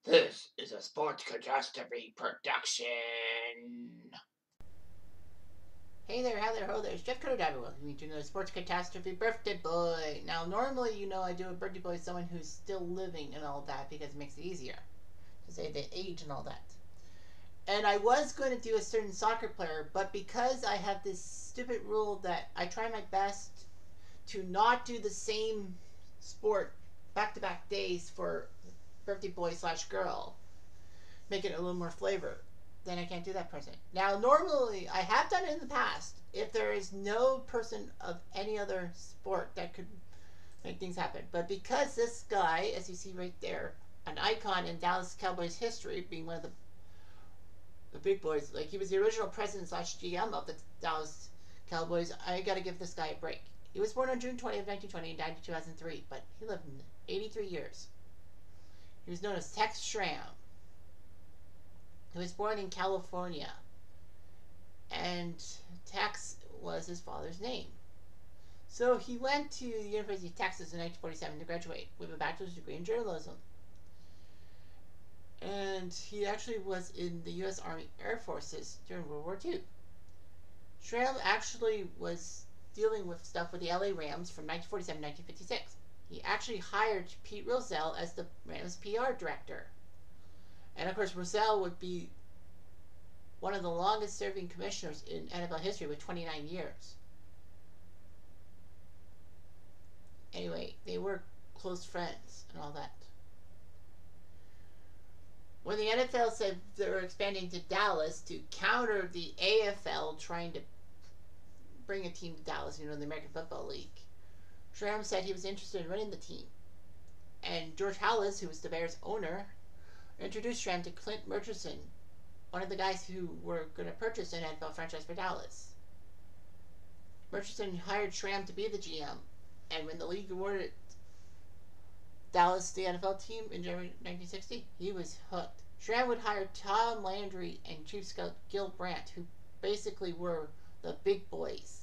This is a Sports Catastrophe production. Hey there, hi there, ho there, it's Jeff Cutastrophe. Welcome me to another Sports Catastrophe Birthday Boy. Now, normally, I do a birthday boy with someone who's still living and all that because it makes it easier to say the age and all that. And I was going to do a certain soccer player, but because I have this stupid rule that I try my best to not do the same sport back-to-back days for birthday boy slash girl, make it a little more flavor, then I can't do that present. Now, normally, I have done it in the past. If there is no person of any other sport that could make things happen. But because this guy, as you see right there, an icon in Dallas Cowboys history, being one of the big boys, like he was the original president slash GM of the Dallas Cowboys, I gotta give this guy a break. He was born on June 20th, 1920 and died in 2003, but he lived 83 years. He was known as Tex Schramm. He was born in California, and Tex was his father's name. So he went to the University of Texas in 1947 to graduate with a bachelor's degree in journalism. And he actually was in the U.S. Army Air Forces during World War II. Schramm actually was dealing with stuff with the LA Rams from 1947 to 1956. He actually hired Pete Rozelle as the Rams PR director. And of course, Rozelle would be one of the longest serving commissioners in NFL history with 29 years. Anyway, they were close friends and all that. When the NFL said they were expanding to Dallas to counter the AFL trying to bring a team to Dallas, the American Football League, Schramm said he was interested in running the team. And George Halas, who was the Bears' owner, introduced Schramm to Clint Murchison, one of the guys who were going to purchase an NFL franchise for Dallas. Murchison hired Schramm to be the GM, and when the league awarded Dallas the NFL team in January 1960, he was hooked. Schramm would hire Tom Landry and Chief Scout Gil Brandt, who basically were the big boys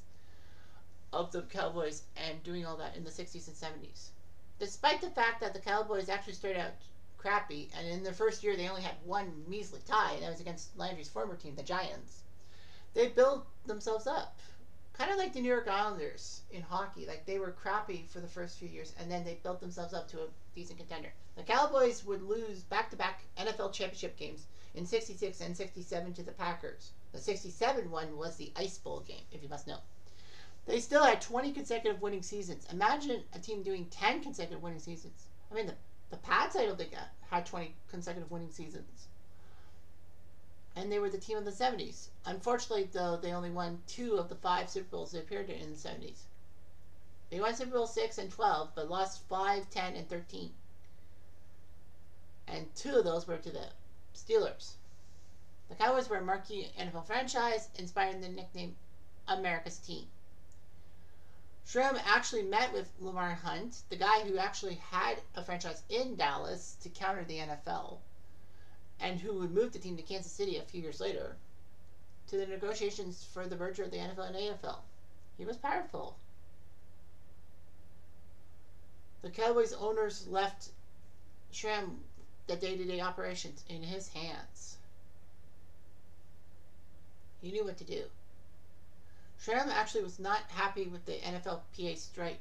of the Cowboys and doing all that in the 60s and 70s. Despite the fact that the Cowboys actually started out crappy, and in their first year they only had one measly tie, and that was against Landry's former team, the Giants. They built themselves up, kind of like the New York Islanders in hockey. Like, they were crappy for the first few years, and then they built themselves up to a decent contender. The Cowboys would lose back-to-back NFL championship games in 66 and 67 to the Packers. The 67 one was the Ice Bowl game, if you must know. They still had 20 consecutive winning seasons. Imagine a team doing 10 consecutive winning seasons. I mean, the Pats, I don't think, had 20 consecutive winning seasons. And they were the team of the 70s. Unfortunately, though, they only won 2 of the 5 Super Bowls they appeared in the 70s. They won Super Bowl 6 and 12, but lost 5, 10, and 13. And 2 of those were to the Steelers. The Cowboys were a marquee NFL franchise, inspiring the nickname America's Team. Schramm actually met with Lamar Hunt, the guy who actually had a franchise in Dallas to counter the NFL, and who would move the team to Kansas City a few years later, to the negotiations for the merger of the NFL and AFL. He was powerful. The Cowboys owners left Schramm the day-to-day operations in his hands. He knew what to do. Schramm actually was not happy with the NFLPA strike.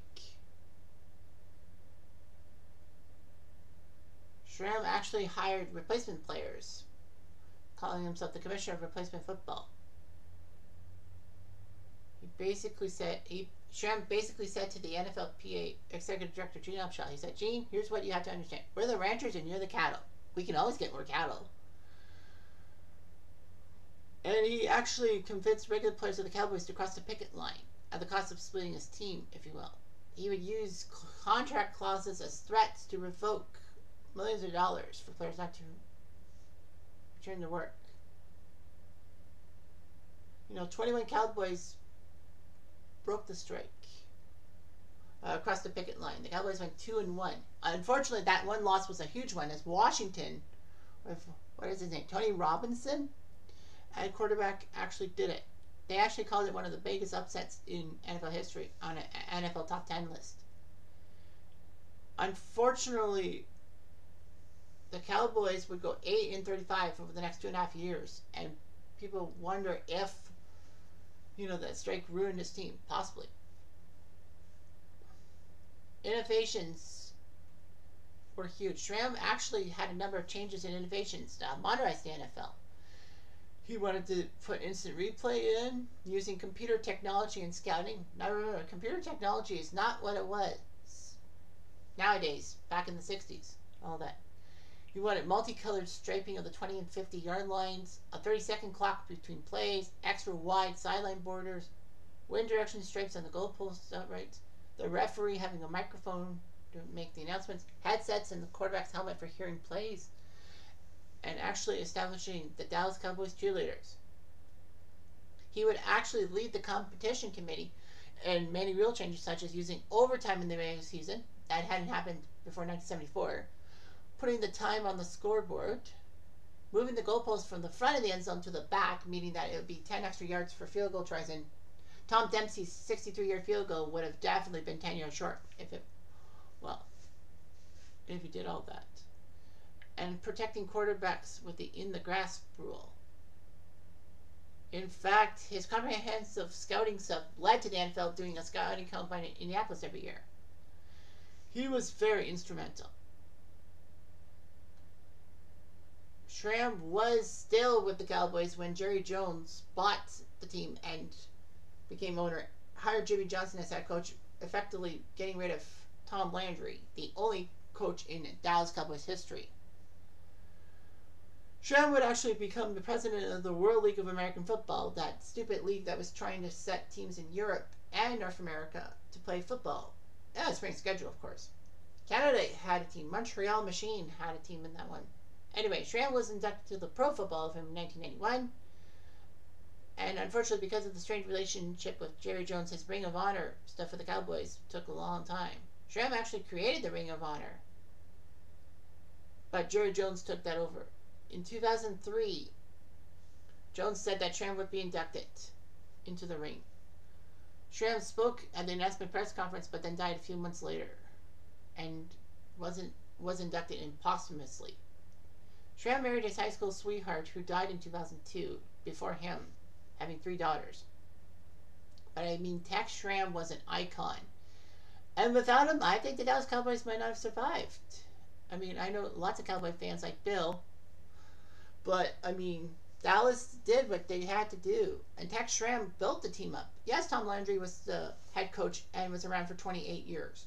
Schramm actually hired replacement players, calling himself the commissioner of replacement football. Schramm basically said to the NFLPA executive director, Gene Upshaw, he said, Gene, here's what you have to understand. We're the ranchers and you're the cattle. We can always get more cattle. And he actually convinced regular players of the Cowboys to cross the picket line at the cost of splitting his team, if you will. He would use contract clauses as threats to revoke millions of dollars for players not to return to work. 21 Cowboys broke the strike across the picket line. The Cowboys went 2-1. Unfortunately, that one loss was a huge one, as Washington, with, what is his name, Tony Robinson, and quarterback, actually did it. They actually called it one of the biggest upsets in NFL history on an NFL top 10 list. Unfortunately, the Cowboys would go 8-35 over the next 2.5 years, and people wonder if that strike ruined his team, possibly. Innovations were huge. Schramm actually had a number of changes in innovations to modernize the NFL. He wanted to put instant replay in using computer technology and scouting. Now remember, computer technology is not what it was nowadays, back in the 60s, all that. He wanted multicolored striping of the 20 and 50-yard lines, a 30-second clock between plays, extra wide sideline borders, wind direction stripes on the goalposts outright, the referee having a microphone to make the announcements, headsets in the quarterback's helmet for hearing plays, and actually establishing the Dallas Cowboys cheerleaders. He would actually lead the competition committee in many real changes, such as using overtime in the regular season. That hadn't happened before 1974. Putting the time on the scoreboard, moving the goalpost from the front of the end zone to the back, meaning that it would be 10 extra yards for field goal tries, and Tom Dempsey's 63-yard field goal would have definitely been 10 yards short if he did all that. And protecting quarterbacks with the in the grass rule. In fact, his comprehensive scouting stuff led to the NFL doing a scouting combine in Indianapolis every year. He was very instrumental. Schramm was still with the Cowboys when Jerry Jones bought the team and became owner, hired Jimmy Johnson as head coach, effectively getting rid of Tom Landry, the only coach in Dallas Cowboys history. Schramm would actually become the president of the World League of American Football, that stupid league that was trying to set teams in Europe and North America to play football. Yeah, spring schedule, of course. Canada had a team. Montreal Machine had a team in that one. Anyway, Schramm was inducted to the Pro Football of him in 1991. And unfortunately, because of the strange relationship with Jerry Jones, his Ring of Honor stuff for the Cowboys took a long time. Schramm actually created the Ring of Honor, but Jerry Jones took that over. In 2003, Jones said that Schramm would be inducted into the ring. Schramm spoke at the announcement press conference, but then died a few months later, and was inducted in posthumously. Schramm married his high school sweetheart, who died in 2002, before him, having 3 daughters. But I mean, Tex Schramm was an icon. And without him, I think the Dallas Cowboys might not have survived. I mean, I know lots of Cowboy fans like Bill, but I mean, Dallas did what they had to do. And Tex Schramm built the team up. Yes, Tom Landry was the head coach and was around for 28 years.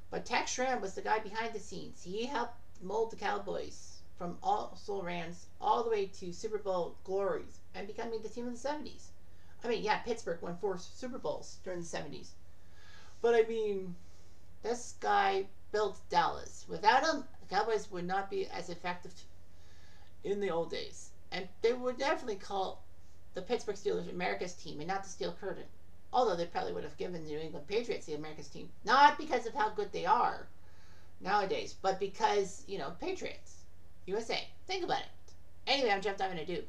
But Tex Schramm was the guy behind the scenes. He helped mold the Cowboys from also Rams all the way to Super Bowl glories and becoming the team of the 70s. I mean, yeah, Pittsburgh won 4 Super Bowls during the 70s. But I mean, this guy built Dallas. Without him, the Cowboys would not be as effective in the old days. And they would definitely call the Pittsburgh Steelers America's team and not the Steel Curtain. Although they probably would have given the New England Patriots the America's team. Not because of how good they are nowadays, but because, Patriots. USA. Think about it. Anyway, I'm Jeff Diamond. I do.